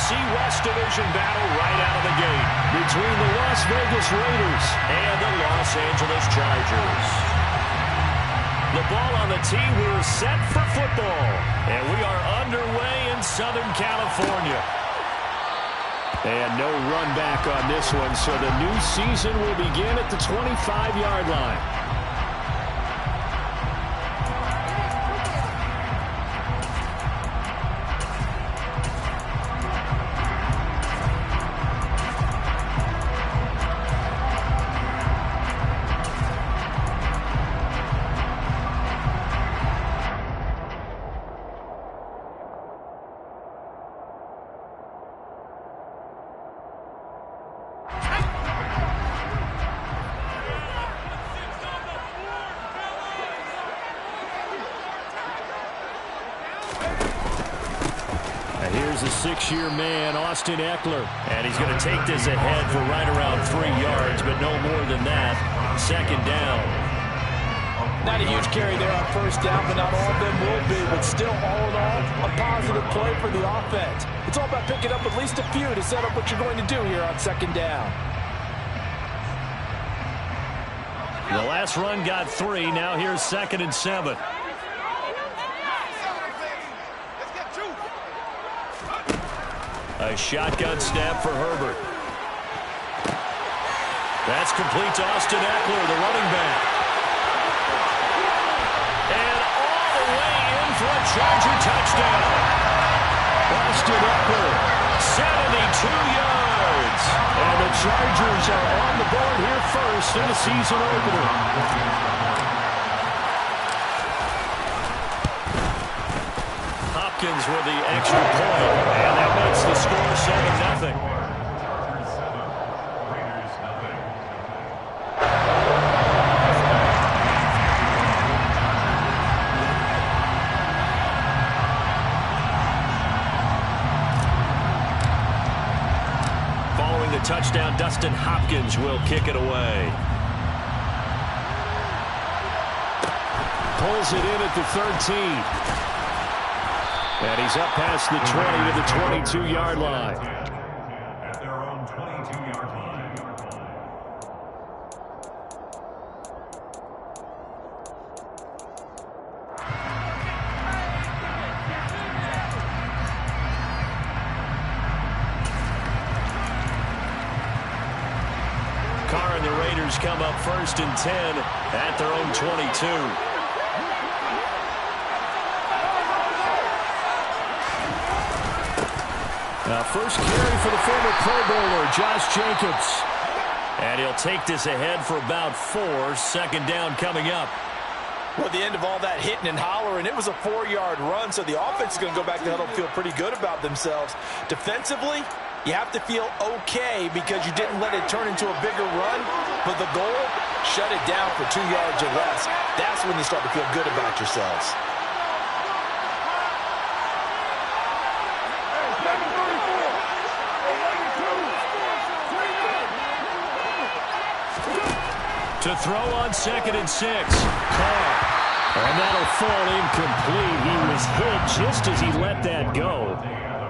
NFC West Division battle right out of the gate between the Las Vegas Raiders and the Los Angeles Chargers. The ball on the tee. We're set for football, and we are underway in Southern California. And no run back on this one, so the new season will begin at the 25-yard line. Here's a six-year man, Austin Ekeler. And he's going to take this ahead for right around 3 yards, but no more than that. Second down. Not a huge carry there on first down, but not all of them will be. But still, all in all, a positive play for the offense. It's all about picking up at least a few to set up what you're going to do here on second down. The last run got 3. Now here's 2nd and 7. A shotgun snap for Herbert. That's complete to Austin Ekeler, the running back. And all the way in for a Charger touchdown. Austin Ekeler, 72 yards. And the Chargers are on the board here first in the season opener. Hopkins with the extra point, and that makes the score 7-0. Following the touchdown, Dustin Hopkins will kick it away. Pulls it in at the 13. And he's up past the 20 to the 22-yard line. At their own 22-yard line. Carr and the Raiders come up 1st and 10 at their own 22. Now first carry for the former Pro Bowler, Josh Jacobs. And he'll take this ahead for about 4. Second down coming up. Well, at the end of all that hitting and hollering, it was a 4-yard run, so the offense is going to go back to the huddle and feel pretty good about themselves. Defensively, you have to feel okay because you didn't let it turn into a bigger run, but the goal, shut it down for 2 yards or less. That's when you start to feel good about yourselves. To throw on 2nd and 6. Carr. And that'll fall incomplete. He was hit just as he let that go.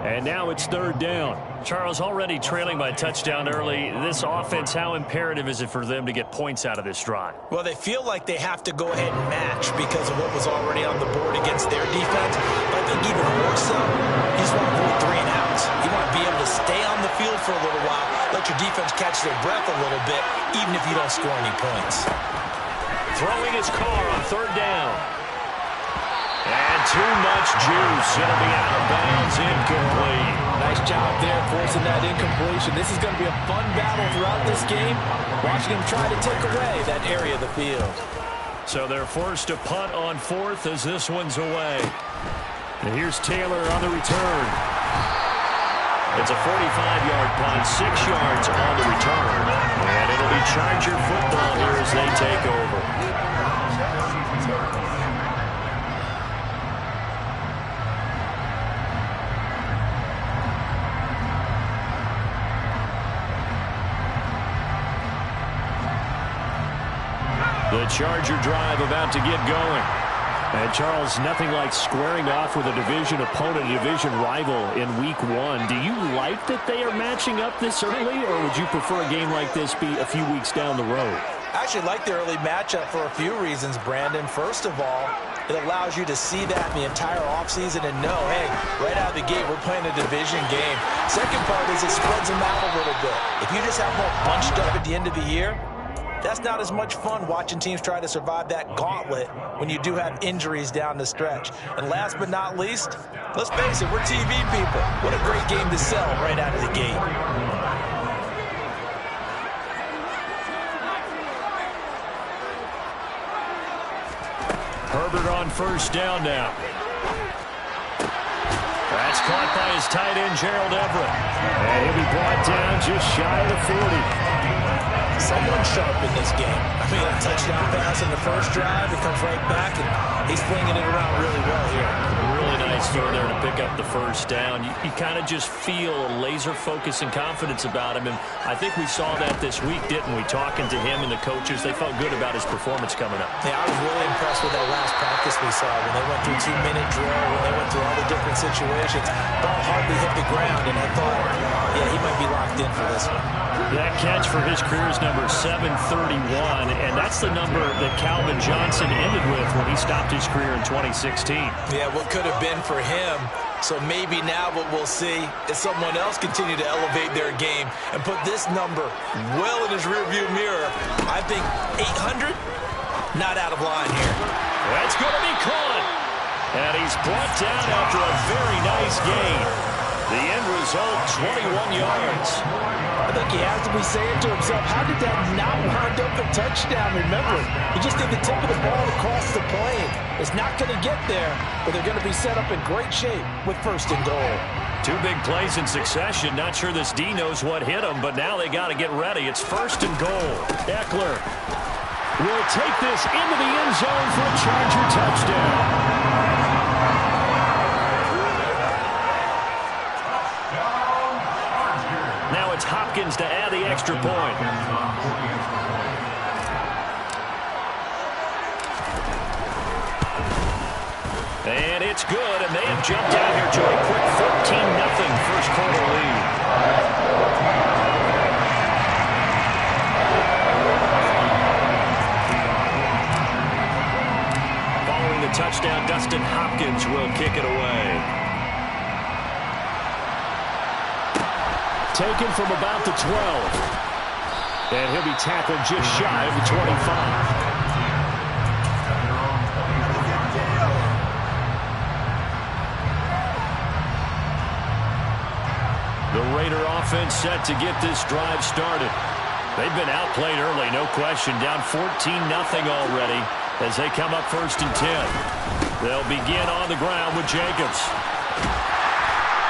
And now it's 3rd down. Charles, already trailing by touchdown early. This offense, how imperative is it for them to get points out of this drive? Well, they feel like they have to go ahead and match because of what was already on the board against their defense. But I think even more so, you just want to avoid 3 and outs. You want to be able to stay on the field for a little while, let your defense catch their breath a little bit, even if you don't score any points. Throwing his Carr on 3rd down. And too much juice. It'll be out of bounds, incomplete. Nice job there forcing that incompletion. This is going to be a fun battle throughout this game. Watching him try to take away that area of the field. So they're forced to punt on 4th as this one's away. And here's Taylor on the return. It's a 45-yard punt, 6 yards on the return. And it'll be Charger football here as they take over. The Charger drive about to get going. And Charles, nothing like squaring off with a division opponent, a division rival in week 1. Do you like that they are matching up this early, or would you prefer a game like this be a few weeks down the road? I actually like the early matchup for a few reasons, Brandon. First of all, it allows you to see that in the entire offseason and know, hey, right out of the gate, we're playing a division game. Second part is it spreads them out a little bit. If you just have them all bunched up at the end of the year, that's not as much fun watching teams try to survive that gauntlet when you do have injuries down the stretch. And last but not least, let's face it, we're TV people. What a great game to sell right out of the gate. Herbert on first down now. That's caught by his tight end, Gerald Everett. And he'll be brought down just shy of the 40. Someone sharp in this game. I mean, a touchdown pass in the first drive. It comes right back, and he's flinging it around really well here. Really nice throw there to pick up the first down. You kind of just feel a laser focus and confidence about him, and I think we saw that this week, didn't we? Talking to him and the coaches, they felt good about his performance coming up. Yeah, I was really impressed with that last practice we saw when they went through 2-minute drill, when they went through all the different situations. Ball hardly hit the ground, and I thought, yeah, he might be locked in for this one. That catch for his career is number 731, and that's the number that Calvin Johnson ended with when he stopped his career in 2016. Yeah, what could have been for him. So maybe now what we'll see is someone else continue to elevate their game and put this number well in his rearview mirror. I think 800, not out of line here. That's going to be caught. And he's brought down after a very nice gain. The end result, 21 yards. I think he has to be saying to himself, how did that not wind up a touchdown? Remember, he just did the tip of the ball across the plane. It's not going to get there, but they're going to be set up in great shape with first and goal. 2 big plays in succession. Not sure this D knows what hit him, but now they got to get ready. It's first and goal. Eckler will take this into the end zone for a Charger touchdown. Now it's Hopkins to add the extra point. And it's good, and they have jumped out here to a quick 14-0 first quarter lead. Following the touchdown, Dustin Hopkins will kick it away. Taken from about the 12. And he'll be tackled just shy of the 25. The Raider offense set to get this drive started. They've been outplayed early, no question. Down 14-0 already as they come up first and 10. They'll begin on the ground with Jacobs.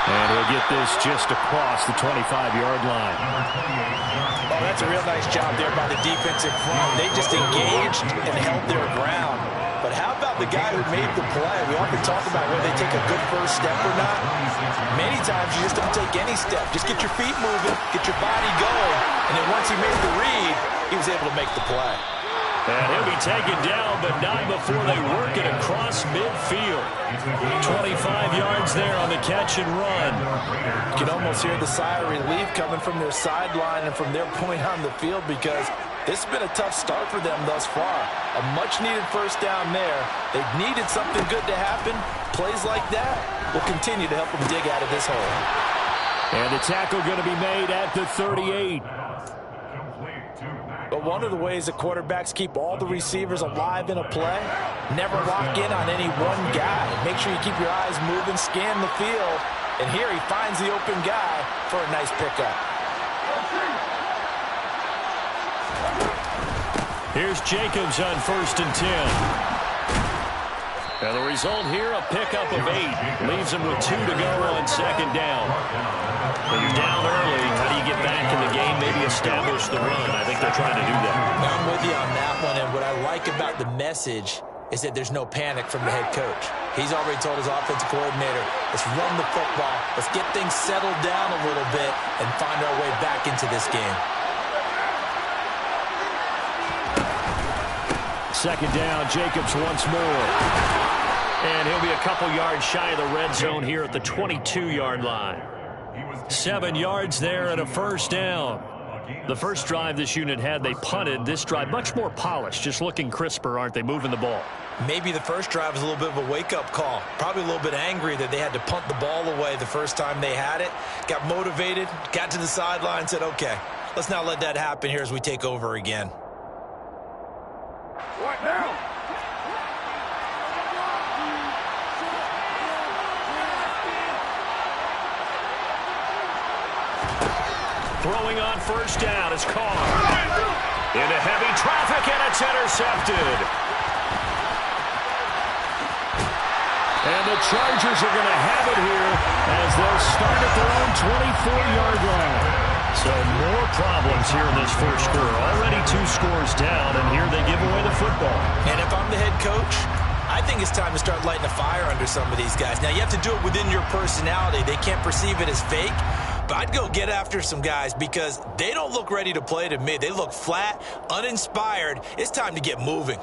And he'll get this just across the 25-yard line. Oh, that's a real nice job there by the defensive front. They just engaged and held their ground. But how about the guy who made the play? We often talk about whether they take a good first step or not. Many times you just don't take any step. Just get your feet moving, get your body going. And then once he made the read, he was able to make the play. And he'll be taken down, but not before they work it across midfield. 25 yards there on the catch and run. You can almost hear the sigh of relief coming from their sideline and from their point on the field because this has been a tough start for them thus far. A much-needed first down there. They've needed something good to happen. Plays like that will continue to help them dig out of this hole. And the tackle going to be made at the 38. But one of the ways that quarterbacks keep all the receivers alive in a play, never lock in on any one guy. Make sure you keep your eyes moving, scan the field. And here he finds the open guy for a nice pickup. Here's Jacobs on first and 10. And the result here, a pickup of 8. Leaves him with 2 to go on second down. When you're down early, how do you get back in the game, maybe establish the run? I think they're trying to do that. I'm with you on that one, and what I like about the message is that there's no panic from the head coach. He's already told his offensive coordinator, let's run the football, let's get things settled down a little bit and find our way back into this game. Second down, Jacobs once more. And he'll be a couple yards shy of the red zone here at the 22-yard line. 7 yards there and a first down. The first drive this unit had, they punted. This drive, much more polished, just looking crisper, aren't they, moving the ball? Maybe the first drive was a little bit of a wake-up call. Probably a little bit angry that they had to punt the ball away the first time they had it. Got motivated, got to the sideline, said, okay, let's not let that happen here as we take over again. What now? Throwing on first down is Carr. Into heavy traffic, and it's intercepted. And the Chargers are going to have it here as they'll start at their own 24-yard line. So more problems here in this first quarter. Already 2 scores down, and here they give away the football. And if I'm the head coach, I think it's time to start lighting a fire under some of these guys. Now, you have to do it within your personality. They can't perceive it as fake. But I'd go get after some guys because they don't look ready to play to me. They look flat, uninspired. It's time to get moving.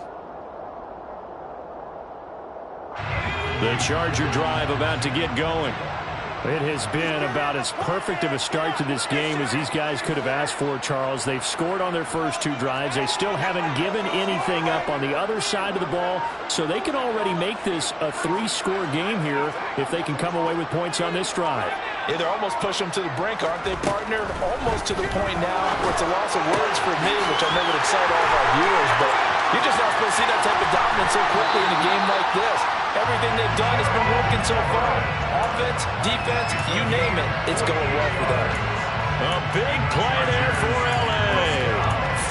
The Charger drive about to get going. It has been about as perfect of a start to this game as these guys could have asked for, Charles. They've scored on their first 2 drives. They still haven't given anything up on the other side of the ball, so they can already make this a 3-score game here if they can come away with points on this drive. Yeah, they're almost pushing them to the brink, aren't they, partner? Almost to the point now where it's a loss of words for me, which I know would excite all of our viewers, but you're just not supposed to see that type of dominance so quickly in a game like this. Everything they've done has been working so far. Offense, defense, you name it, it's going well for them. A big play there for L.A.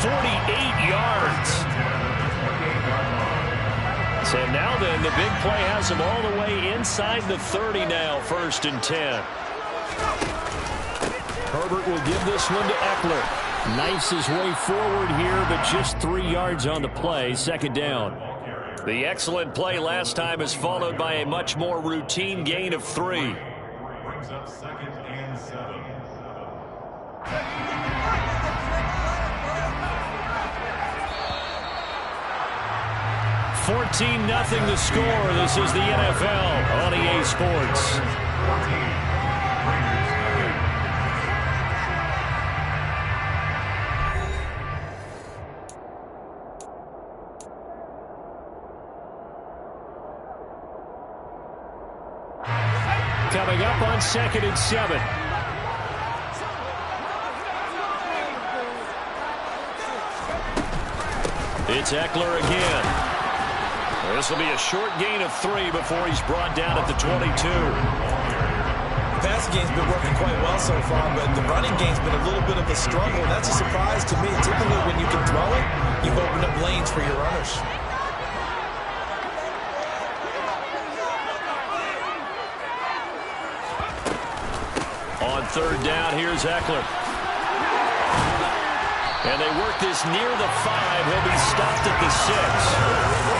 48 yards. So now then, the big play has them all the way inside the 30 now, 1st and 10. Herbert will give this one to Eckler. Knifes his way forward here, but just 3 yards on the play, 2nd down. The excellent play last time is followed by a much more routine gain of 3. Brings up 2nd and 7. 14-0 the score. This is the NFL on EA Sports. Coming up on 2nd and 7. It's Eckler again. This will be a short gain of 3 before he's brought down at the 22. The passing game's been working quite well so far, but the running game's been a little bit of a struggle. That's a surprise to me. Typically, when you can throw it, you've opened up lanes for your runners. On 3rd down, here's Eckler. And they work this near the 5. He'll be stopped at the 6.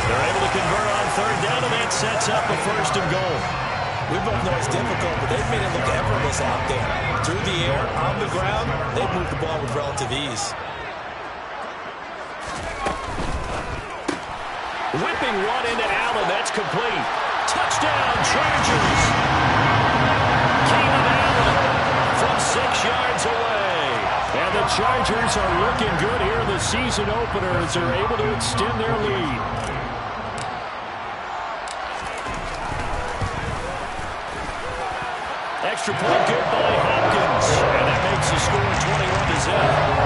They're able to convert on 3rd down, and that sets up a 1st and goal. We both know it's difficult, but they've made it look effortless out there. Through the air, on the ground, they've moved the ball with relative ease. Whipping one into Allen. That's complete. Touchdown, Chargers. Keenan Allen from 6 yards away. And the Chargers are looking good here in the season opener as they're able to extend their lead. Extra point good by Hopkins. And that makes the score 21-0.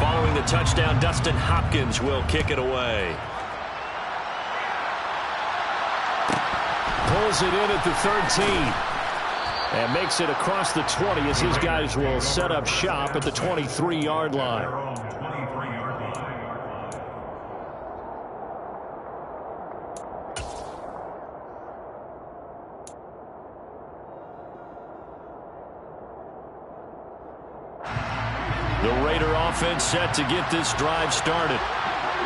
Following the touchdown, Dustin Hopkins will kick it away. Pulls it in at the 13. And makes it across the 20 as his guys will set up shop at the 23-yard line. The Raider offense set to get this drive started.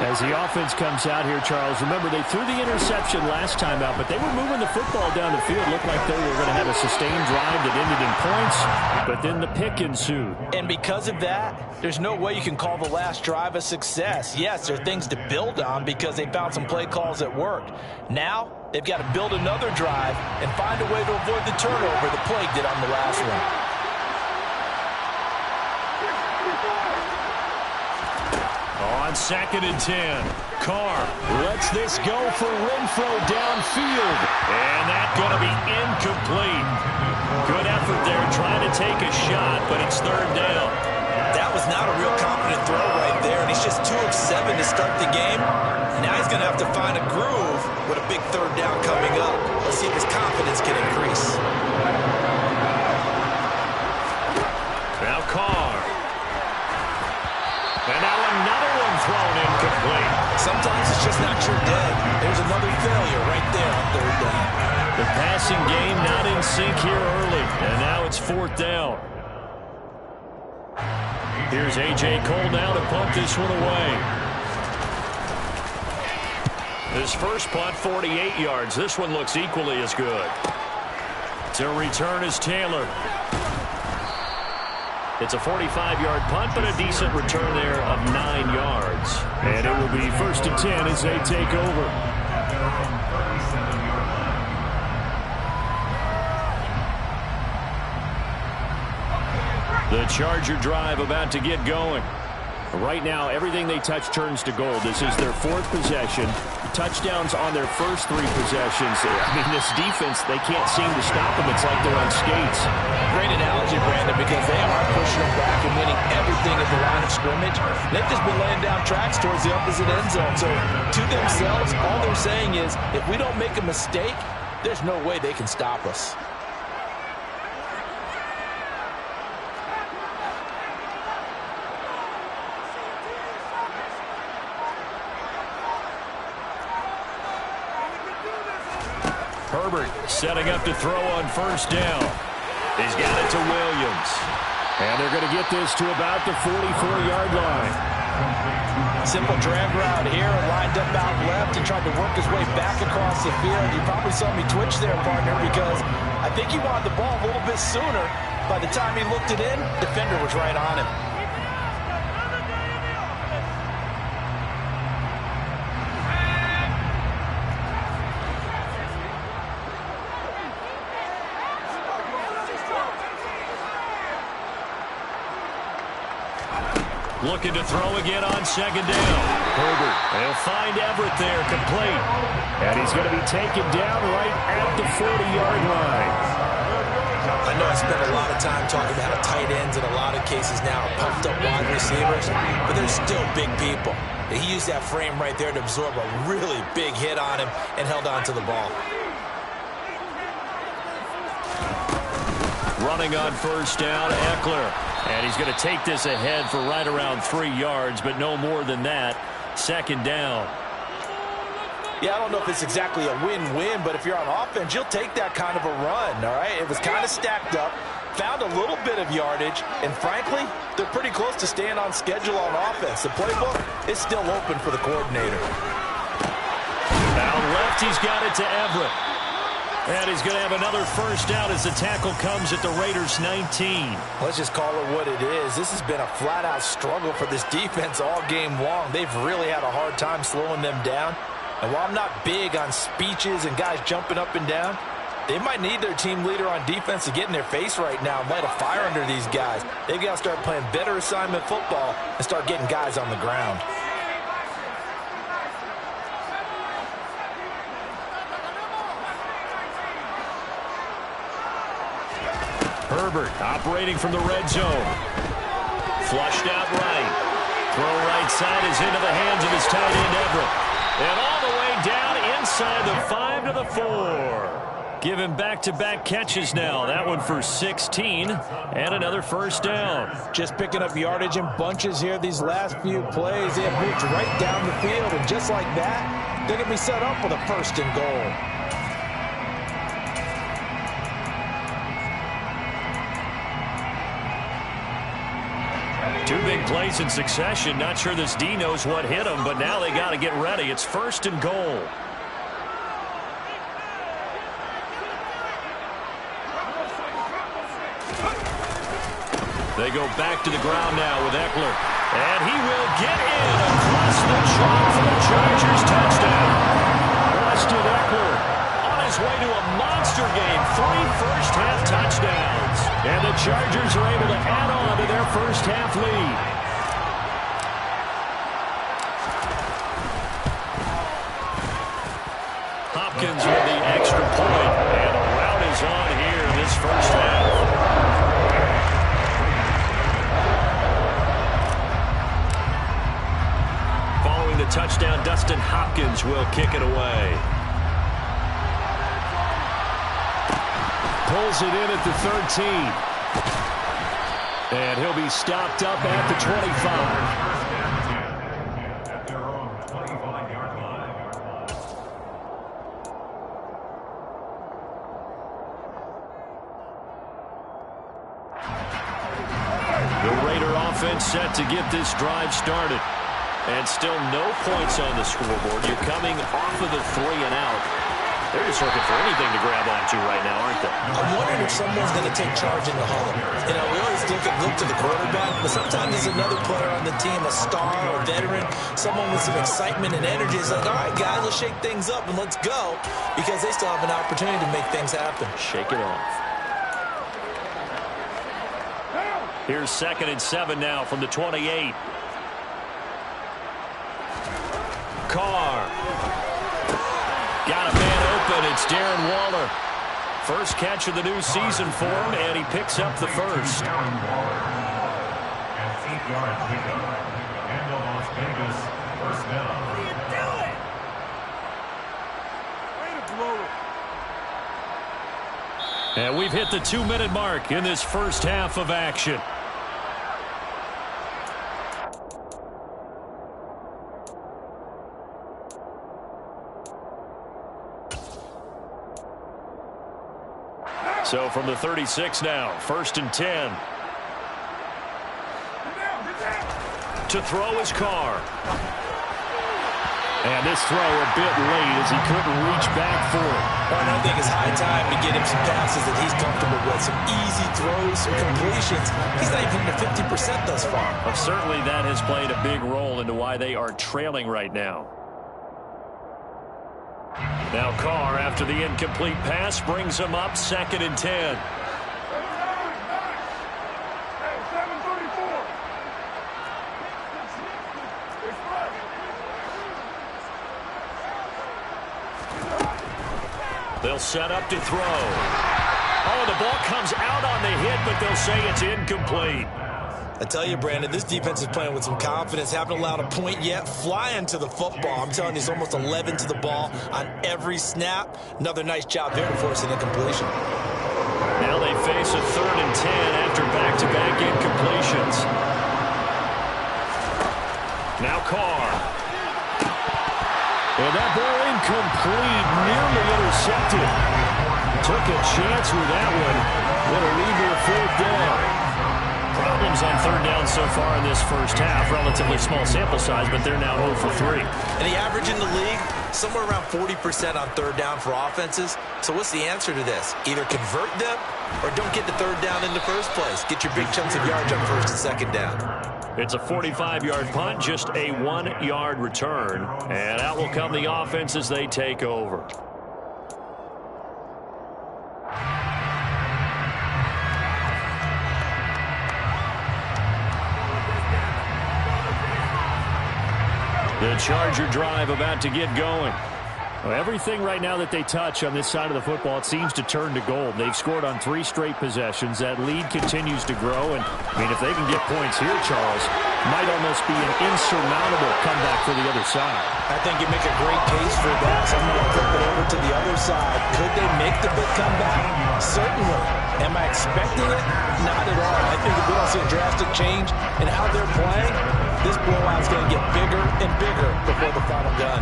As the offense comes out here, Charles, remember they threw the interception last time out, but they were moving the football down the field. Looked like they were going to have a sustained drive that ended in points, but then the pick ensued. And because of that, there's no way you can call the last drive a success. Yes, there are things to build on because they found some play calls that worked. Now, they've got to build another drive and find a way to avoid the turnover the Plague did on the last one. On 2nd and 10, Carr lets this go for Renfrow downfield. And that's going to be incomplete. Good effort there trying to take a shot, but it's 3rd down. That was not a real confident throw right there, and he's just 2 of 7 to start the game. Now he's going to have to find a groove with a big 3rd down coming up. Let's see if his confidence can increase. Now Carr. And now another one thrown incomplete. Sometimes it's just not your day. There's another failure right there on 3rd down. The passing game not in sync here early, and now it's 4th down. Here's A.J. Cole now to punt this one away. His first punt, 48 yards. This one looks equally as good. To return is Taylor. It's a 45-yard punt, but a decent return there of 9 yards. And it will be 1st and 10 as they take over. The Charger drive about to get going. Right now, everything they touch turns to gold. This is their 4th possession. Touchdowns on their first 3 possessions. I mean, this defense, they can't seem to stop them. It's like they're on skates. Great analogy, Brandon, because they are pushing them back and winning everything at the line of scrimmage. They've just been laying down tracks towards the opposite end zone. So, to themselves, all they're saying is, if we don't make a mistake, there's no way they can stop us. Herbert setting up to throw on 1st down. He's got it to Williams. And they're going to get this to about the 44-yard line. Simple drag route here, lined up out left and tried to work his way back across the field. You probably saw me twitch there, partner, because I think he wanted the ball a little bit sooner. By the time he looked it in, defender was right on him. Looking to throw again on 2nd down. Herbert, they'll find Everett there, complete. And he's going to be taken down right at the 40-yard line. I know I spent a lot of time talking about tight ends in a lot of cases now, pumped up wide receivers, but they're still big people. He used that frame right there to absorb a really big hit on him and held on to the ball. Running on 1st down, Eckler. And he's going to take this ahead for right around 3 yards, but no more than that. 2nd down. Yeah, I don't know if it's exactly a win-win, but if you're on offense, you'll take that kind of a run, all right? It was kind of stacked up, found a little bit of yardage, and frankly, they're pretty close to staying on schedule on offense. The playbook is still open for the coordinator. Out left, he's got it to Everett. And he's going to have another 1st down as the tackle comes at the Raiders' 19. Let's just call it what it is. This has been a flat-out struggle for this defense all game long. They've really had a hard time slowing them down. And while I'm not big on speeches and guys jumping up and down, they might need their team leader on defense to get in their face right now and light a fire under these guys. They've got to start playing better assignment football and start getting guys on the ground. Herbert operating from the red zone. Flushed out right. Throw right side is into the hands of his tight end, Everett. And all the way down inside the 5 to the 4. Give him back-to-back catches now. That one for 16 and another 1st down. Just picking up yardage in bunches here these last few plays. They have moved right down the field, and just like that, they're going to be set up with a 1st and goal. Two big plays in succession. Not sure this D knows what hit him, but now they got to get ready. It's 1st and goal. They go back to the ground now with Eckler. And he will get in across the chalk for the Chargers touchdown. Austin Eckler on his way to a monster game. 3 first-half touchdowns. And the Chargers are able to add on to their first-half lead. Hopkins with the extra point. And a rout is on here in this first half. The touchdown, Dustin Hopkins will kick it away. Pulls it in at the 13. And he'll be stopped up at the 25. At their own 25-yard line. The Raider offense set to get this drive started. And still no points on the scoreboard. You're coming off of the 3 and out. They're just looking for anything to grab onto right now, aren't they? I'm wondering if someone's going to take charge in the huddle. You know, we always look to the quarterback, but sometimes there's another player on the team, a star or a veteran, someone with some excitement and energy. It's like, all right, guys, let's shake things up and let's go, because they still have an opportunity to make things happen. Shake it off. Here's 2nd and 7 now from the 28. Carr. Got a man open. It's Darren Waller. First catch of the new season for him, and he picks up the first. And 8-yard pickup. And the Las Vegas first down. And we've hit the 2-minute mark in this first half of action. So from the 36 now, 1st and 10. To throw his Carr. And this throw a bit late as he couldn't reach back for it. And I think it's high time to get him some passes that he's comfortable with. Some easy throws, some completions. He's not even at 50% thus far. Well, certainly that has played a big role into why they are trailing right now. Now Carr, after the incomplete pass, brings him up 2nd and 10. They'll set up to throw. Oh, the ball comes out on the hit, but they'll say it's incomplete. I tell you, Brandon, this defense is playing with some confidence. Haven't allowed a point yet. Flying to the football. I'm telling you, it's almost 11 to the ball on every snap. Another nice job there to force an incompletion. Now they face a 3rd and 10 after back-to-back incompletions. Now Carr. And that ball incomplete, nearly intercepted. Took a chance with that one. It'll lead to a 4th down. Problems on 3rd down so far in this first half. Relatively small sample size, but they're now 0 for 3. And the average in the league, somewhere around 40% on 3rd down for offenses. So what's the answer to this? Either convert them or don't get the 3rd down in the first place. Get your big chunks of yards on 1st and 2nd down. It's a 45-yard punt, just a 1-yard return. And out will come the offense as they take over. The Charger drive about to get going. Well, everything right now that they touch on this side of the football, it seems to turn to gold. They've scored on 3 straight possessions. That lead continues to grow. And, I mean, if they can get points here, Charles, might almost be an insurmountable comeback for the other side. I think you make a great case for that. So I'm going to flip it over to the other side. Could they make the big comeback? Certainly. Am I expecting it? Not at all. I think if we don't see a drastic change in how they're playing, this blowout is going to get bigger and bigger before the final gun.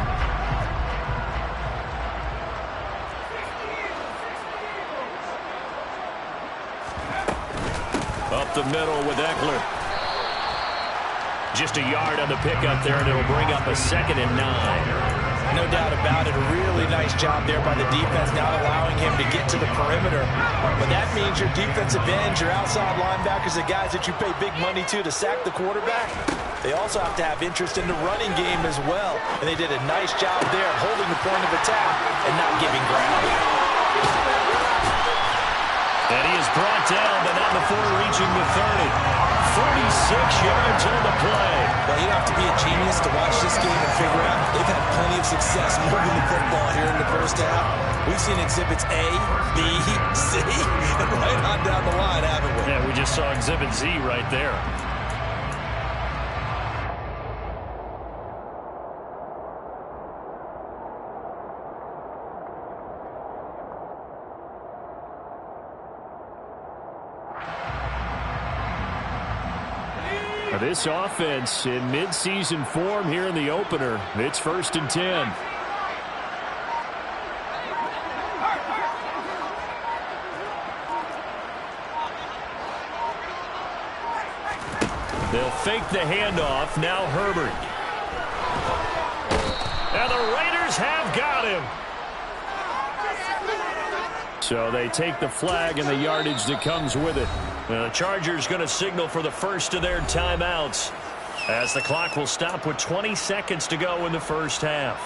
Up the middle with Eckler. Just a yard on the pickup there, and it'll bring up a 2nd and 9. No doubt about it. A really nice job there by the defense, not allowing him to get to the perimeter. But that means your defensive ends, your outside linebackers, the guys that you pay big money to sack the quarterback, they also have to have interest in the running game as well. And they did a nice job there of holding the point of attack and not giving ground. And he is brought down, but not before reaching the 30. 46 yards on the play. Well, you don't have to be a genius to watch this game and figure out they've had plenty of success moving the football here in the first half. We've seen exhibits A, B, C, and right on down the line, haven't we? Yeah, we just saw exhibit Z right there. This offense in mid-season form here in the opener. It's 1st and 10. They'll fake the handoff. Now Herbert. Now the Raiders have got him. So they take the flag and the yardage that comes with it. The Chargers going to signal for the first of their timeouts as the clock will stop with 20 seconds to go in the first half.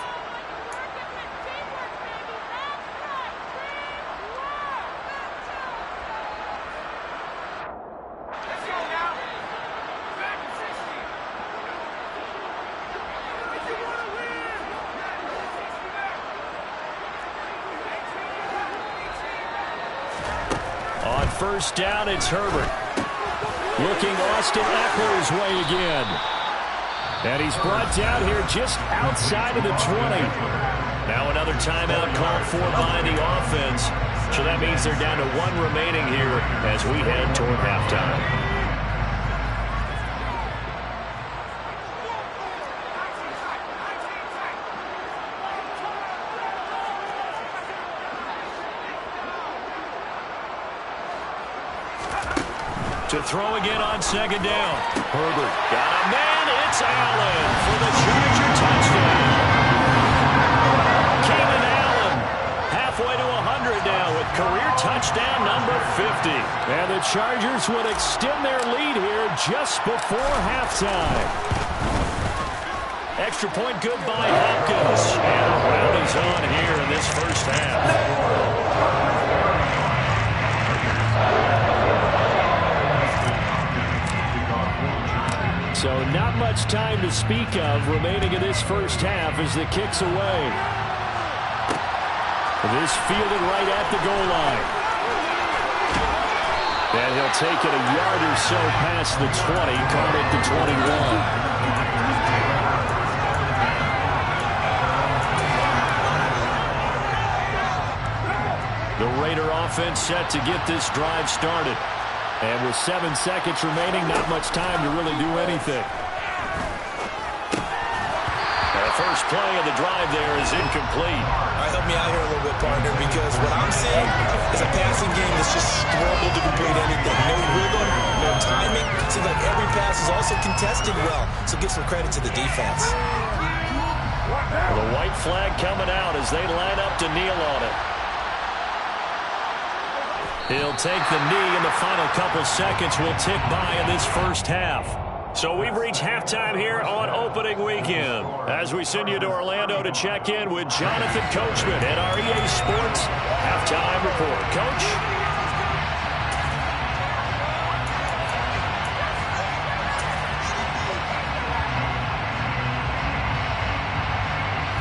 First down, it's Herbert. Looking Austin Eckler's way again. And he's brought down here just outside of the 20. Now another timeout called for by the offense. So that means they're down to 1 remaining here as we head toward halftime. To throw again on 2nd down. Herbert got a man. It's Allen for the Charger touchdown. Keenan Allen halfway to 100 now with career touchdown number 50. And the Chargers would extend their lead here just before halftime. Extra point good by Hopkins. And the round is on here in this first half. So not much time to speak of remaining in this first half as the kick's away. This fielded right at the goal line. And he'll take it a yard or so past the 20, call it the 21. The Raider offense set to get this drive started. And with 7 seconds remaining, not much time to really do anything. The first play of the drive there is incomplete. All right, help me out here a little bit, partner, because what I'm seeing is a passing game that's just struggled to complete anything. No rhythm, no timing. Seems like every pass is also contested well, so give some credit to the defense. The white flag coming out as they line up to kneel on it. He'll take the knee, and the final couple seconds will tick by in this first half. So we've reached halftime here on opening weekend. As we send you to Orlando to check in with Jonathan Coachman at our EA Sports Halftime Report. Coach?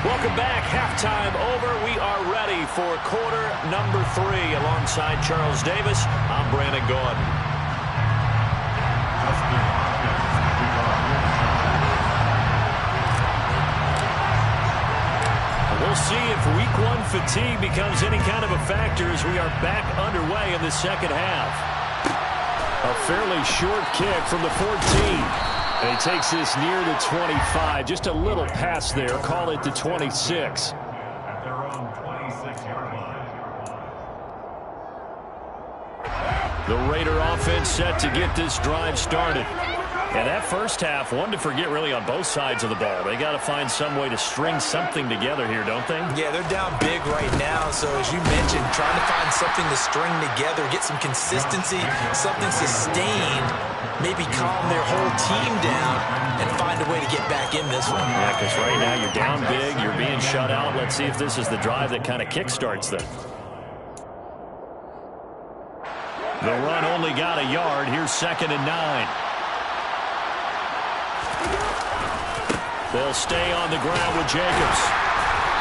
Welcome back. Halftime over. We are ready for quarter number 3. Alongside Charles Davis, I'm Brandon Gaudin. We'll see if week 1 fatigue becomes any kind of a factor as we are back underway in the second half. A fairly short kick from the 14. And he takes this near the 25. Just a little pass there. Call it the 26. At their own 26-yard line. The Raider offense set to get this drive started. And that first half, one to forget really on both sides of the ball. They got to find some way to string something together here, don't they? Yeah, they're down big right now. So as you mentioned, trying to find something to string together, get some consistency, something sustained, maybe calm their whole team down and find a way to get back in this one. Yeah, because right now you're down big, you're being shut out. Let's see if this is the drive that kind of kickstarts them. The run only got a yard. Here's 2nd and 9. They'll stay on the ground with Jacobs.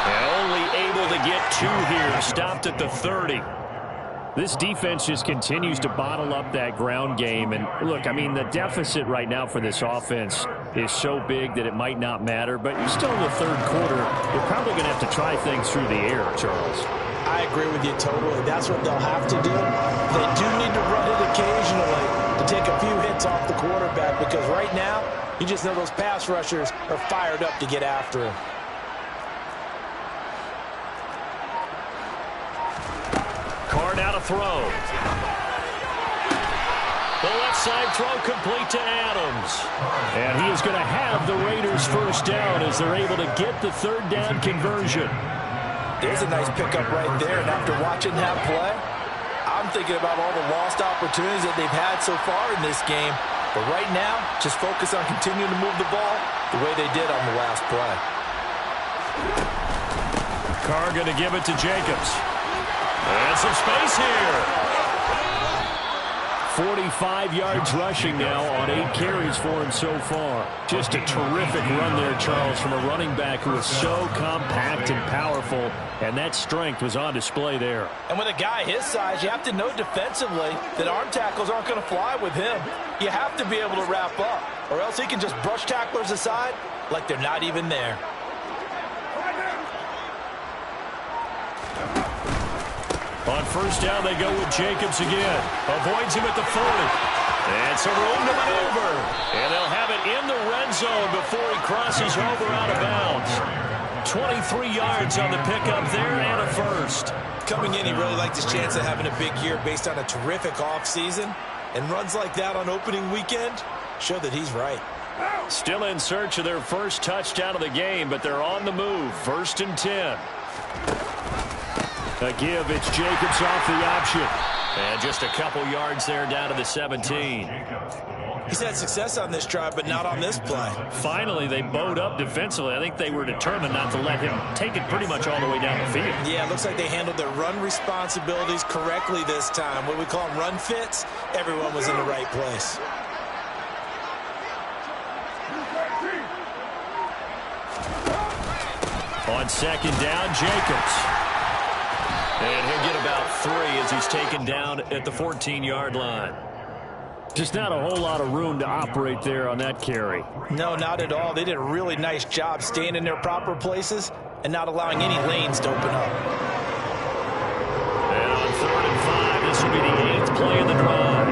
And only able to get 2 here. Stopped at the 30. This defense just continues to bottle up that ground game. And look, I mean, the deficit right now for this offense is so big that it might not matter. But you're still in the 3rd quarter. You're probably going to have to try things through the air, Charles. I agree with you totally. That's what they'll have to do. They do need to run it occasionally to take a few hits off the quarterback, because right now, you just know those pass rushers are fired up to get after him. Carr now to throw. The left side throw complete to Adams. And he is going to have the Raiders first down as they're able to get the 3rd down conversion. There's a nice pickup right there, and after watching that play, I'm thinking about all the lost opportunities that they've had so far in this game. But right now, just focus on continuing to move the ball the way they did on the last play. Carr going to give it to Jacobs. And some space here. 45 yards rushing now on 8 carries for him so far. Just a terrific run there, Charles, from a running back who is so compact and powerful, and that strength was on display there. And with a guy his size, you have to know defensively that arm tackles aren't going to fly with him. You have to be able to wrap up, or else he can just brush tacklers aside like they're not even there. On first down, they go with Jacobs again. Avoids him at the 40. And some room to maneuver. And they'll have it in the red zone before he crosses over out of bounds. 23 yards on the pickup there and a first. Coming in, he really liked his chance of having a big year based on a terrific offseason. And runs like that on opening weekend show that he's right. Still in search of their first touchdown of the game, but they're on the move. 1st and 10. A give, it's Jacobs off the option. And just a couple yards there down to the 17. He's had success on this drive, but not on this play. Finally, they bowed up defensively. I think they were determined not to let him take it pretty much all the way down the field. Yeah, it looks like they handled their run responsibilities correctly this time. What we call them run fits, everyone was in the right place. On 2nd down, Jacobs. And he'll get about 3 as he's taken down at the 14-yard line. Just not a whole lot of room to operate there on that carry. No, not at all. They did a really nice job staying in their proper places and not allowing any lanes to open up. And on 3rd and 5, this will be the 8th play of the drive.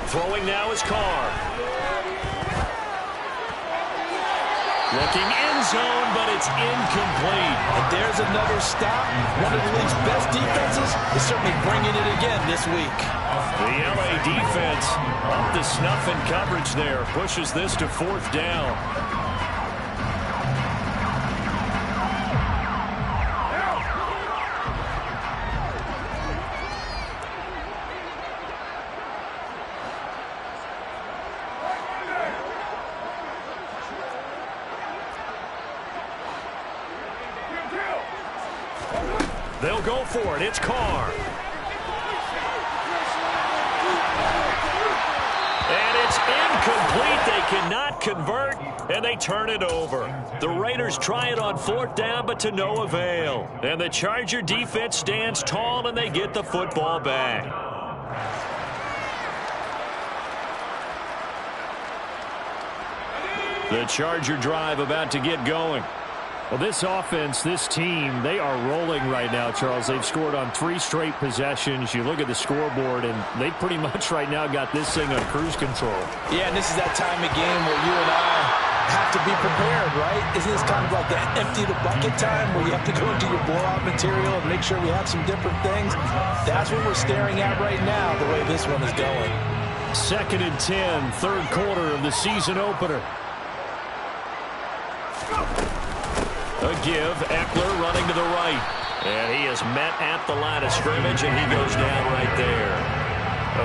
Throwing now is Carr. Looking end zone, but it's incomplete. And there's another stop. One of the league's best defenses is certainly bringing it again this week. The LA defense up to snuff in coverage there. Pushes this to 4th down. They'll go for it. It's Carr. And it's incomplete. They cannot convert, and they turn it over. The Raiders try it on 4th down, but to no avail. And the Charger defense stands tall, and they get the football back. The Charger drive about to get going. Well, this offense, this team, they are rolling right now, Charles. They've scored on 3 straight possessions. You look at the scoreboard, and they pretty much right now got this thing on cruise control. Yeah, and this is that time of game where you and I have to be prepared, right? Isn't this kind of like the empty the bucket time where you have to go into your blowout material and make sure we have some different things? That's what we're staring at right now, the way this one is going. 2nd and 10, third quarter of the season opener. A give, Eckler running to the right. And he is met at the line of scrimmage, and he goes down right there.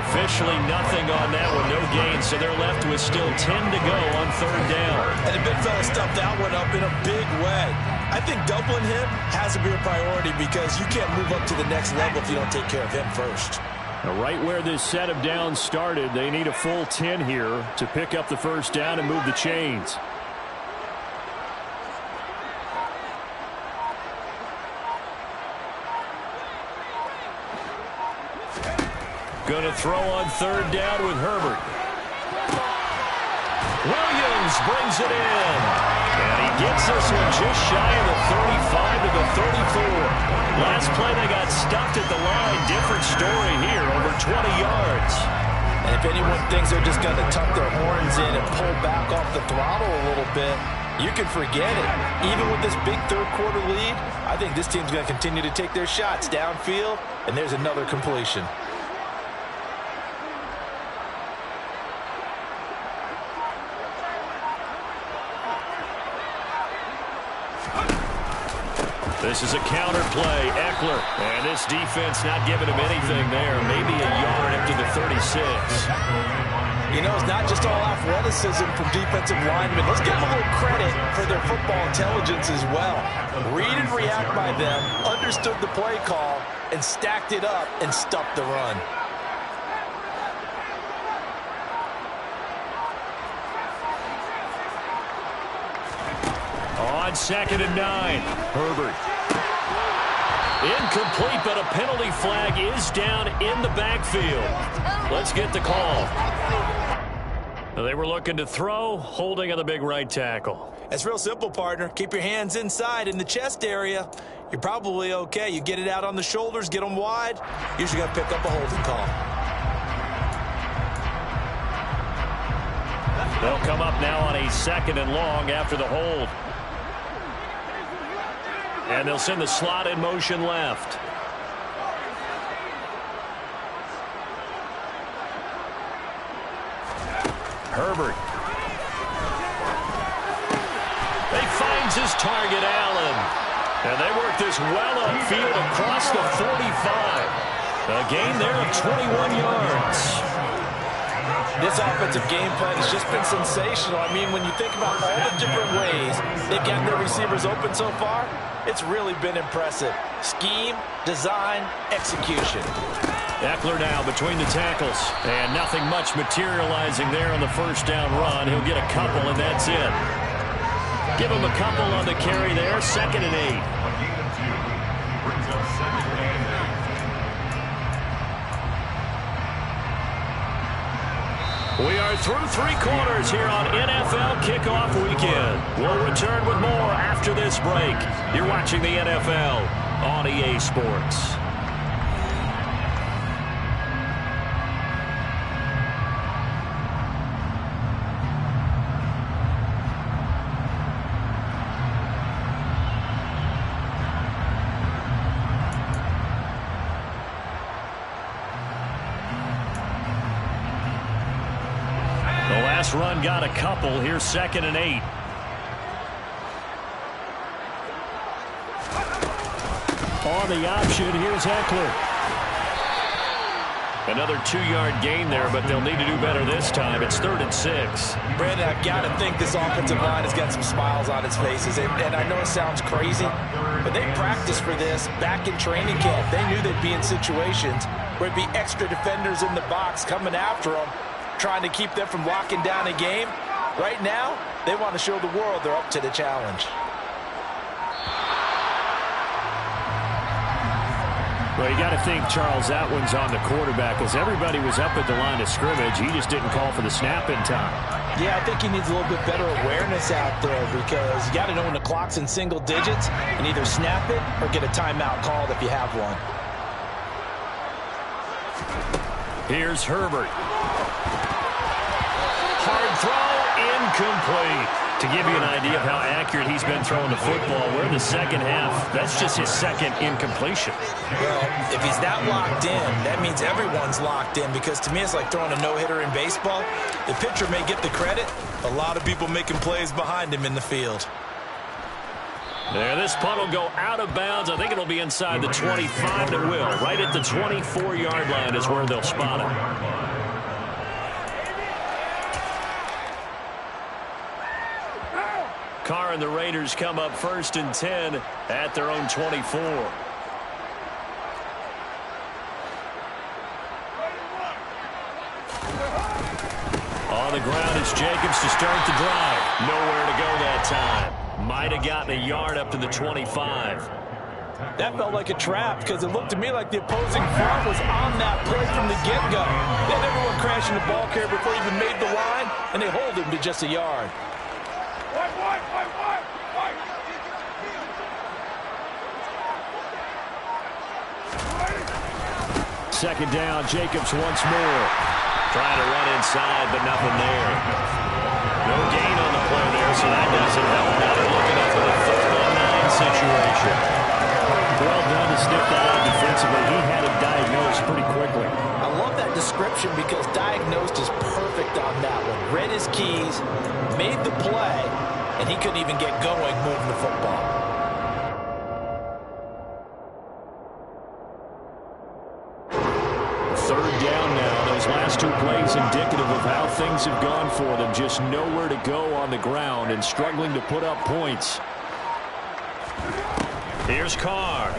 Officially nothing on that one, no gain, so they're left with still 10 to go on 3rd down. And the big fella stuffed that one up in a big way. I think doubling him has to be a priority because you can't move up to the next level if you don't take care of him first. Now, right where this set of downs started, they need a full 10 here to pick up the 1st down and move the chains. Going to throw on 3rd down with Herbert. Williams brings it in. And he gets this one just shy of the 35 to the 34. Last play they got stuffed at the line. Different story here, over 20 yards. And if anyone thinks they're just going to tuck their horns in and pull back off the throttle a little bit, you can forget it. Even with this big 3rd quarter lead, I think this team's going to continue to take their shots downfield, and there's another completion. This is a counter play, Eckler. And this defense not giving him anything there. Maybe a yard up to the 36. You know, it's not just all athleticism from defensive linemen. Let's give them a little credit for their football intelligence as well. Read and react by them, understood the play call, and stacked it up and stuffed the run. On 2nd and 9, Herbert. Incomplete, but a penalty flag is down in the backfield. Let's get the call. They were looking to throw, holding on the big right tackle. It's real simple, partner. Keep your hands inside in the chest area. You're probably okay. You get it out on the shoulders, get them wide. Usually got to pick up a holding call. They'll come up now on a 2nd and long after the hold. And they'll send the slot in motion left. Herbert. He finds his target, Allen. And they work this well upfield across the 45. A gain there of 21 yards. This offensive game plan has just been sensational. I mean, when you think about all the different ways they've gotten their receivers open so far, it's really been impressive. Scheme, design, execution. Eckler now between the tackles. And nothing much materializing there on the 1st down run. He'll get a couple, and that's it. Give him a couple on the carry there. 2nd and 8. Brings up 2nd and 8. We are through 3 quarters here on NFL Kickoff Weekend. We'll return with more after this break. You're watching the NFL on EA Sports. Run got a couple. Here's 2nd and 8. On the option, here's Eckler. Another 2-yard gain there, but they'll need to do better this time. It's 3rd and 6. Brandon, I've got to think this offensive line has got some smiles on its faces. And I know it sounds crazy, but they practiced for this back in training camp. They knew they'd be in situations where it'd be extra defenders in the box coming after them, trying to keep them from locking down a game. Right now, they want to show the world they're up to the challenge. Well, you got to think, Charles, that one's on the quarterback, as everybody was up at the line of scrimmage. He just didn't call for the snap in time. Yeah, I think he needs a little bit better awareness out there, because you got to know when the clock's in single digits and either snap it or get a timeout called if you have one. Here's Herbert. Hard throw incomplete. To give you an idea of how accurate he's been throwing the football, we're in the second half. That's just his second incompletion. Well, if he's that locked in, that means everyone's locked in, because to me it's like throwing a no-hitter in baseball. The pitcher may get the credit. A lot of people making plays behind him in the field. There, this punt will go out of bounds. I think it'll be inside the 25. It will. Right at the 24-yard line is where they'll spot it. Carr and the Raiders come up 1st and 10 at their own 24. On the ground is Jacobs to start the drive. Nowhere to go that time. Might have gotten a yard up to the 25. That felt like a trap, because it looked to me like the opposing front was on that play from the get-go. They had everyone crashing the ball carrier before he even made the line, and they hold him to just a yard. Second down, Jacobs once more. Trying to run inside, but nothing there. No gain on the play there, so that doesn't help. Now they're looking up for the 3rd-and-9 situation. Well done to sniff that out defensively. He had it diagnosed pretty quickly. I love that description, because diagnosed is perfect on that one. Read his keys, made the play, and he couldn't even get going moving the football. Third down now. Those last 2 plays indicative of how things have gone for them. Just nowhere to go on the ground and struggling to put up points. Here's Carr.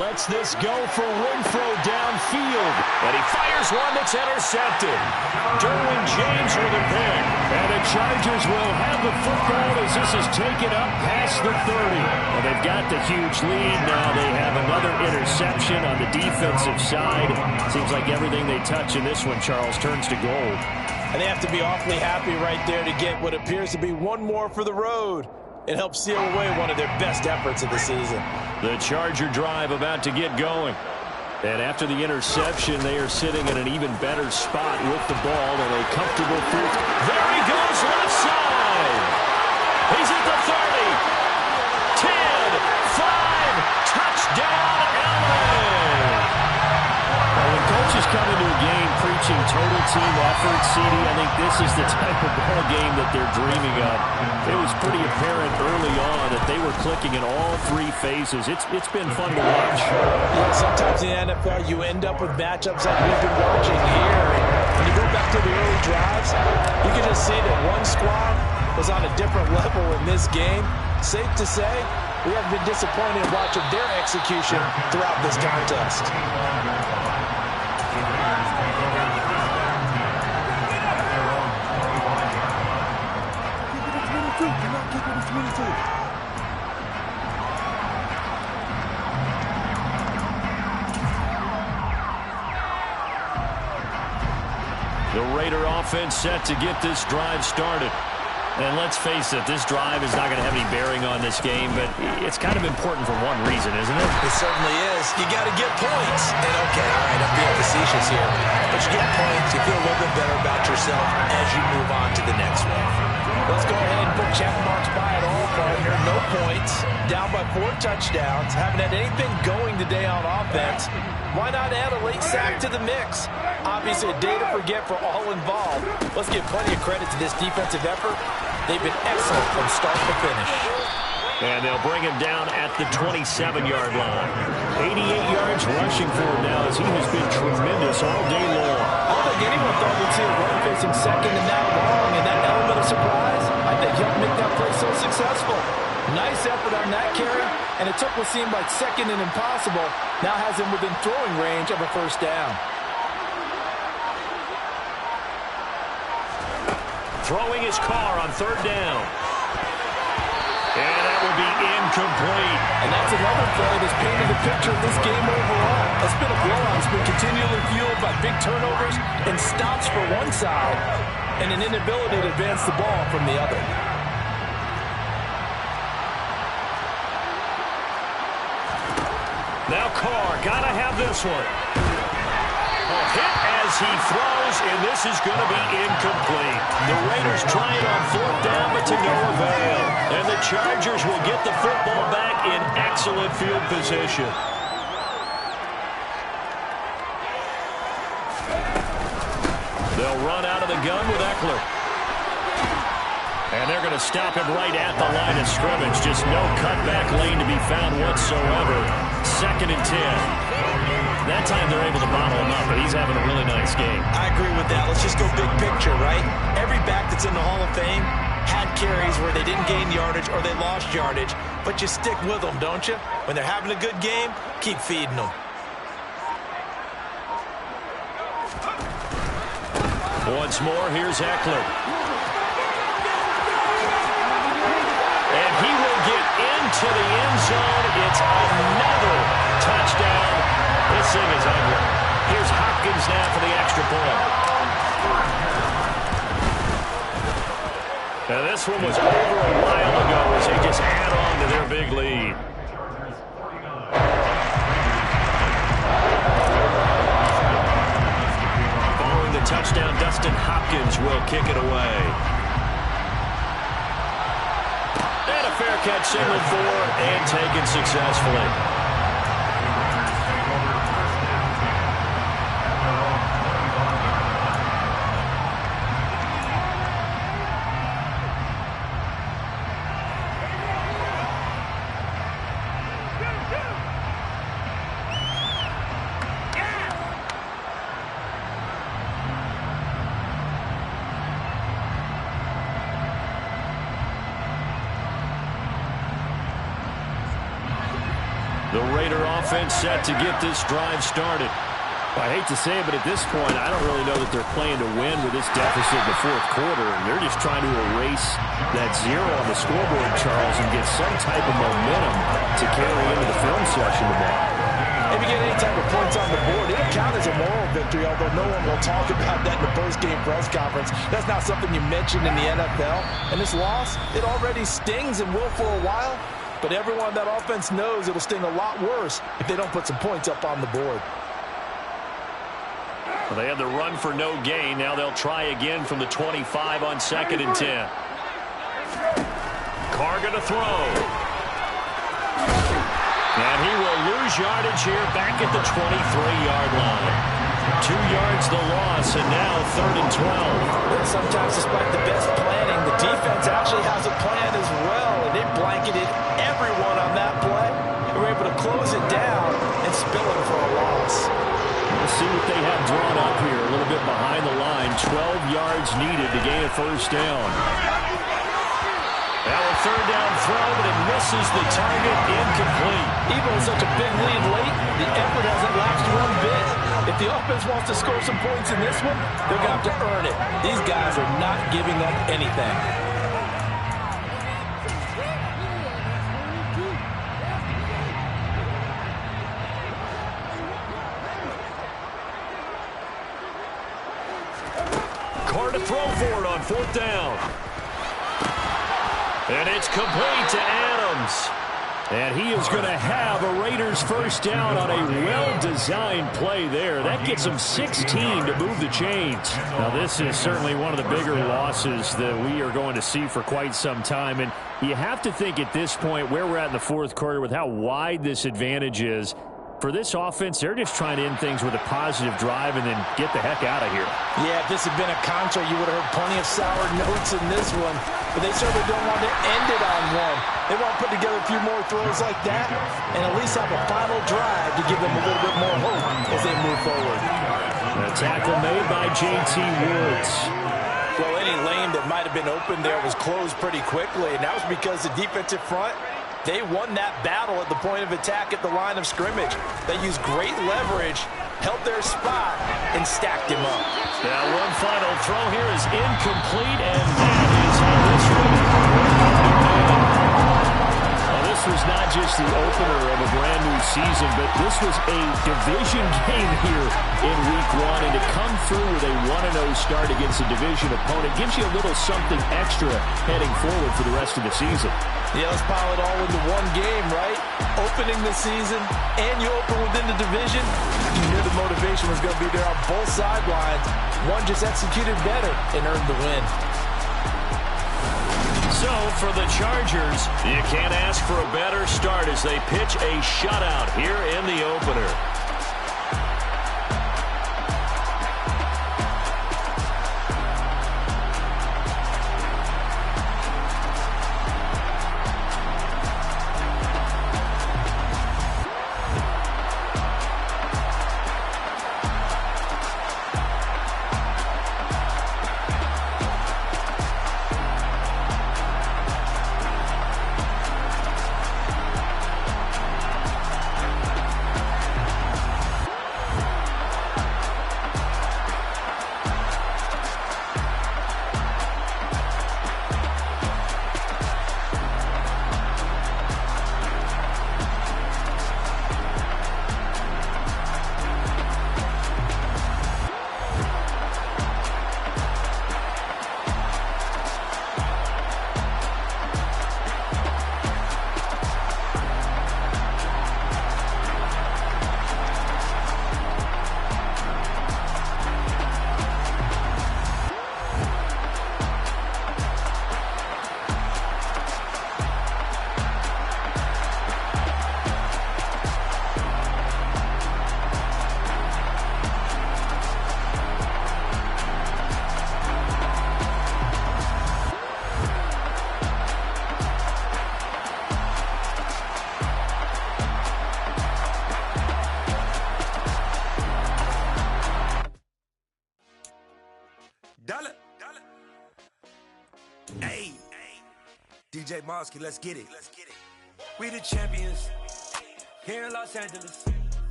Lets this go for Renfro downfield. And he fires one that's intercepted. Derwin James with a pick. And the Chargers will have the football as this is taken up past the 30. Well, they've got the huge lead. Now they have another interception on the defensive side. Seems like everything they touch in this one, Charles, turns to gold. And they have to be awfully happy right there to get what appears to be one more for the road. It helps seal away one of their best efforts of the season. The Charger drive about to get going. And after the interception, they are sitting in an even better spot with the ball and a comfortable foot. There he goes, left side. He's at the 30. 10, 5, touchdown, Allen. Well, when coaches come into a game preaching total team effort, CD, I think this is the type of ball game that they're dreaming of. It was pretty apparent early on that they were clicking in all 3 phases. It's been fun to watch. Yeah, sometimes in the NFL, you end up with matchups like we've been watching here. When you go back to the early drives, you can just see that one squad was on a different level in this game. Safe to say, we haven't been disappointed in watching their execution throughout this contest. The Raider offense set to get this drive started. And let's face it, this drive is not going to have any bearing on this game, but it's kind of important for one reason, isn't it? It certainly is. You got to get points. And okay, all right, I'm being facetious here. But you get points, you feel a little bit better about yourself as you move on to the next one. Let's go ahead and put check marks by it all, partner. No points. Down by 4 touchdowns. Haven't had anything going today on offense. Why not add a late sack to the mix? Obviously, a day to forget for all involved. Let's give plenty of credit to this defensive effort. They've been excellent from start to finish. And they'll bring him down at the 27-yard line. 88 yards rushing for him now as he has been tremendous all day long. I don't think anyone thought we'd see a run facing second and that long, and that element of surprise, I think helped make that play so successful. Nice effort on that carry, and it took what seemed like second and impossible, now has him within throwing range of a first down. Throwing his car on 3rd down. And that will be incomplete. And that's another play that's painted the picture of this game overall. It's been a blowout. It's been continually fueled by big turnovers and stops for one side and an inability to advance the ball from the other. Now Carr, gotta have this one. will hit as he throws, and this is going to be incomplete. The Raiders try it on 4th down, but to no avail. And the Chargers will get the football back in excellent field position. They'll run out of the gun with Eckler. And they're going to stop him right at the line of scrimmage. Just no cutback lane to be found whatsoever. 2nd and 10. That time they're able to bottle him up, but he's having a really nice game. I agree with that. Let's just go big picture, right? Every back that's in the Hall of Fame had carries where they didn't gain yardage or they lost yardage, but you stick with them, don't you? When they're having a good game, keep feeding them. Once more, here's Eckler. And he will get into the end zone. It's another touchdown. This thing is ugly. Here's Hopkins now for the extra point. Now this one was over a while ago as they just add on to their big lead. Following the touchdown, Dustin Hopkins will kick it away. And a fair catch signaled for and taken successfully. The Raider offense set to get this drive started. I hate to say it, but at this point, I don't really know that they're playing to win with this deficit in the 4th quarter. They're just trying to erase that 0 on the scoreboard, Charles, and get some type of momentum to carry into the film session tomorrow. If you get any type of points on the board, it'll count as a moral victory, although no one will talk about that in the post-game press conference. That's not something you mentioned in the NFL. And this loss, it already stings and will for a while. But everyone on that offense knows it'll sting a lot worse if they don't put some points up on the board. Well, they had the run for no gain. Now they'll try again from the 25 on 2nd and 10. Carr going to throw. And he will lose yardage here back at the 23-yard line. 2 yards the loss, and now 3rd and 12. Sometimes, despite the best planning, the defense actually has a plan as well, and they blanketed everyone on that play. They were able to close it down and spill it for a loss. Let's see what they have drawn up here. A little bit behind the line. 12 yards needed to gain a 1st down. Now a 3rd down throw, but it misses the target, incomplete. Even with such a big lead late, the effort hasn't lapsed one bit. If the offense wants to score some points in this one, they're going to have to earn it. These guys are not giving up anything. Carr to throw for it on 4th down. And it's complete to Adams. And he is going to have a Raiders 1st down on a well-designed play there. That gets him 16 to move the chains. Now, this is certainly one of the bigger losses that we are going to see for quite some time. And you have to think at this point where we're at in the 4th quarter with how wide this advantage is. For this offense, they're just trying to end things with a positive drive and then get the heck out of here. Yeah, if this had been a contra, you would have heard plenty of sour notes in this one. But they certainly don't want to end it on one. They want to put together a few more throws like that and at least have a final drive to give them a little bit more hope as they move forward. A tackle made by J.T. Woods. Well, any lane that might have been open there was closed pretty quickly, and that was because the defensive front, they won that battle at the point of attack at the line of scrimmage. They used great leverage, held their spot, and stacked him up. Now one final throw here is incomplete, and that is how this one. This was not just the opener of a brand new season, but this was a division game here in Week 1. And to come through with a 1-0 start against a division opponent gives you a little something extra heading forward for the rest of the season. Yeah, let's pile it all into one game, right? opening the season and you open within the division, you knew the motivation was going to be there on both sidelines. One just executed better and earned the win. So for the Chargers, you can't ask for a better start as they pitch a shutout here in the opener. DJ Mosky, let's get it. We the champions here in Los Angeles.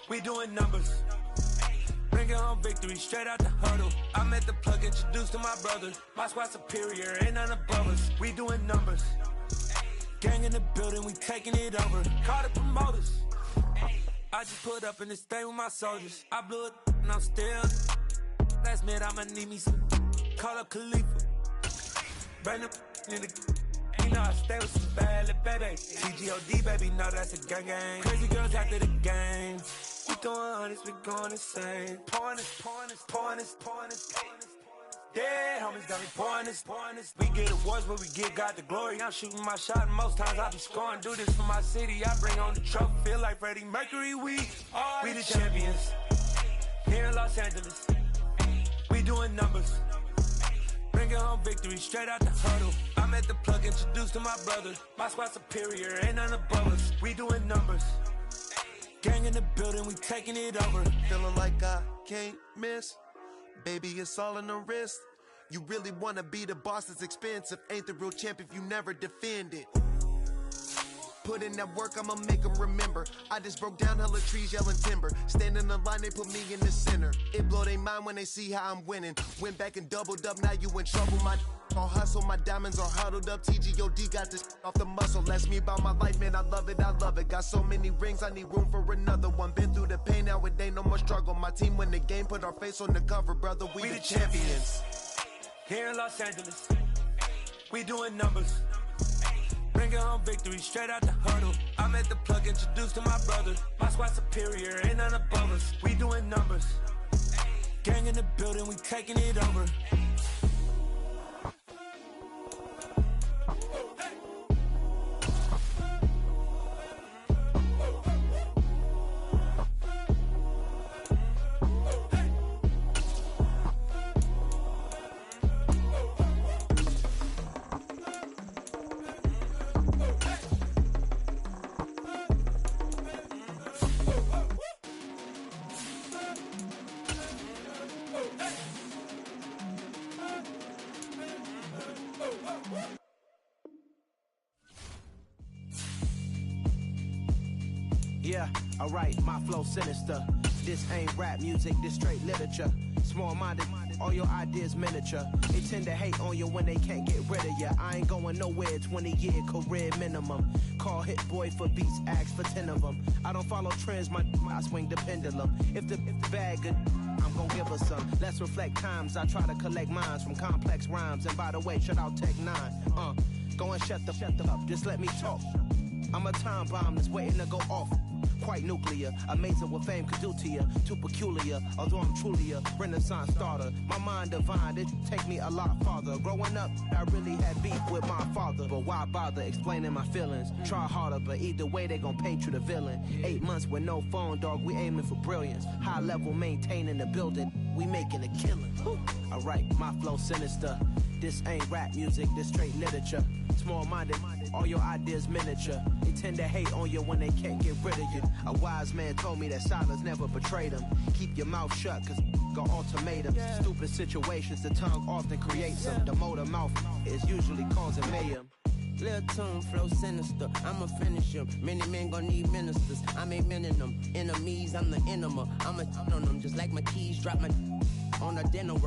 We doing numbers. Bringing home victory straight out the huddle. I'm at the plug, introduced to my brother. My squad superior, ain't none above us. We doing numbers. Gang in the building, we taking it over. Call the promoters. I just put up in this thing with my soldiers. I blew it and I'm still. Last minute I'ma need me some. Call up Khalifa. Bring them in the. You know I stay with some bad little baby. TGOD, baby, know that's a gang gang. Crazy girls after the game. We doing honest, we going insane. Pouring this. Yeah, homies got me pouring this. We get awards, but we give God the glory. I'm shooting my shot, and most times I be scoring. Do this for my city, I bring on the trophy. Feel like Freddie Mercury, we the champions. Here in Los Angeles, we doing numbers. Bringing home victory straight out the huddle. I'm at the plug, introduced to my brother. My squad superior, ain't none above us. We doing numbers. Gang in the building, we taking it over. Feeling like I can't miss. Baby, it's all in the wrist. You really wanna be the boss, it's expensive. Ain't the real champ if you never defend it. Put in that work, I'ma make them remember. I just broke down hella trees, yelling timber. Stand in the line, they put me in the center. It blow they mind when they see how I'm winning. Went back and doubled up, now you in trouble. My all hustle, my diamonds are huddled up. TGOD got this off the muscle. That's me about my life, man, I love it. Got so many rings, I need room for another one. Been through the pain, now it ain't no more struggle. My team win the game, put our face on the cover, brother. We the champions. Here in Los Angeles, we doing numbers. Bringing home victory straight out the huddle. I'm at the plug, introduced to my brother. My squad superior, ain't none above us. We doing numbers. Gang in the building, we taking it over. Yeah, alright, my flow sinister. This ain't rap music, this straight literature. Small-minded, all your ideas miniature. They tend to hate on you when they can't get rid of you. I ain't going nowhere, 20-year career minimum. Call Hit Boy for beats, ask for 10 of them. I don't follow trends, I swing the pendulum. If the bag good, I'm gon' give her some. Let's reflect times, I try to collect minds from complex rhymes. And by the way, shout out Tech 9. Go and shut the up, just let me talk. I'm a time bomb that's waiting to go off. Quite nuclear, amazing what fame could do to you. Too peculiar, although I'm truly a renaissance starter. My mind divine, it take me a lot farther. Growing up, I really had beef with my father. But why bother explaining my feelings? Try harder, but either way they gon' paint you the villain. 8 months with no phone, dog, we aiming for brilliance. High level maintaining the building, we making a killing. Alright, my flow sinister. This ain't rap music, this straight literature. Small-minded, all your ideas miniature. They tend to hate on you when they can't get rid of you. A wise man told me that silence never betrayed him. Keep your mouth shut, cause got ultimatums. Stupid situations, the tongue often creates them. The motor mouth is usually causing mayhem. Lil' tune, flow sinister, I'ma finish him. Many men gon' need ministers, I'm aiming them. Enemies, I'm the enema. I'ma on them, just like my keys, drop my on a dinner work.